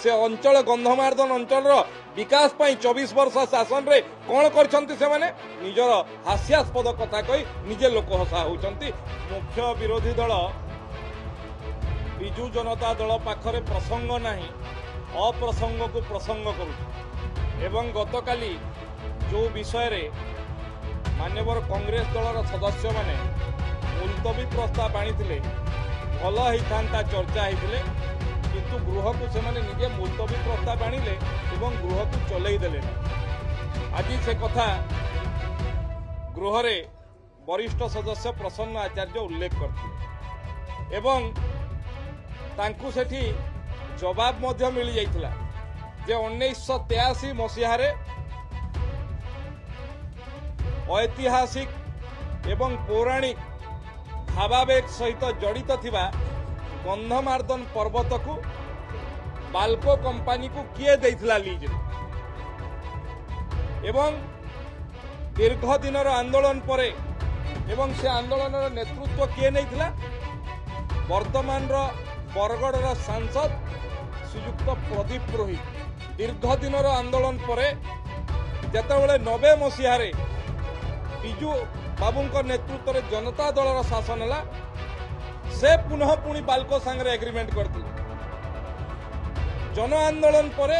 से अंचल गंधमार्दन अंचल विकास पाई 24 वर्ष शासन रे कौन करछंती से माने निजर हास्यास्पद कथा कही निजे लोक हसा होउछंती। मुख्य विरोधी दल बिजू जनता दल पाखरे प्रसंग नाही अप्रसंग को प्रसंग करू एवं गतकाली जो विषय रे मान्यवर कांग्रेस दलर सदस्य माने मुलतवी प्रस्ताव आनी भल होता चर्चा होते किंतु गृह को से निजे मुलतवी प्रस्ताव आनिले एवं गृह को चलई देले। आज से कथा गृह रे वरिष्ठ सदस्य प्रसन्न आचार्य उल्लेख करते एवं तांकु सेठी जवाब मध्य मिल जाइथिला जे 1983 मसीह रे ऐतिहासिक एवं पौराणिक भावावेग सहित जड़ित थिबा गंधमार्दन पर्वत को बाल्को कंपनी को किए देइथिला लीज रे एवं दीर्घ दिन आंदोलन परे एवं से आंदोलन नेतृत्व किए नैथिला वर्तमान बरगढ़ सांसद श्रीयुक्त प्रदीप पुरोहित। दीर्घ दिन आंदोलन परे जेतेबेले 90 मसीह रे बिजू बाबू नेतृत्व में जनता दल शासन है से पुनः पुणी बाल्को सांगे एग्रीमेंट करते जन आंदोलन पर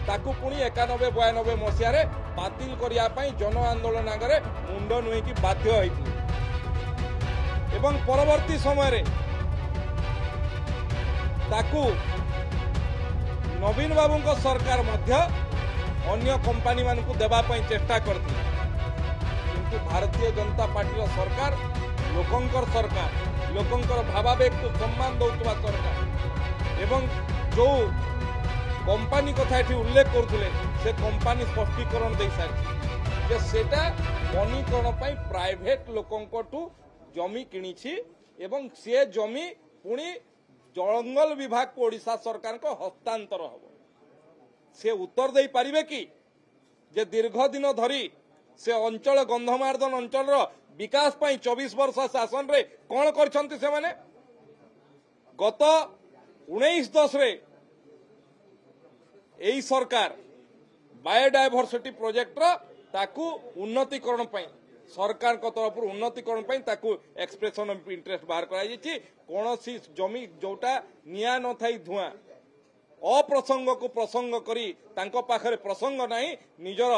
ताकू पुणी 91-92 मसीह बातिल करने जन आंदोलन आगे मुंड नुईकी बाध्य होती एवं परवर्ती समय ताकू नवीन बाबू सरकार मध्य अन्य कंपनी मानकू देवाई चेष्टा करती किंतु भारतीय जनता पार्टी सरकार लोकंकर सरकार लोकंकर भावावेग को सम्मान दौथुवा सरकार एवं जो कंपनी कथा एठी उल्लेख करथुले से कंपनी स्पष्टीकरण दे सारी जे सेटा वनीकरण पई प्राइवेट लोकंकटू जमी किणीछि एवं से जमी पुणी जंगल विभाग को ओडिशा सरकार को हस्तांतर हबो। से उत्तर दे पारिबे कि जे दीर्घ दिन धरी से अंचल गंधमार्दन अंचल विकास पाई 24 वर्ष शासन रे कौन करछंती से माने गत 19-10 रे एई सरकार बायोडायवर्सिटी प्रोजेक्ट ताकू उन्नतीकरण पाई सरकार को तरफ उन्नतीकरण पाई ताकू एक्सप्रेशन ऑफ इंटरेस्ट बाहर कराई कौन सी जमी जोटा निया न थाई धुआं अप्रसंग को प्रसंग करी तांको पाखरे प्रसंग नहीं निजर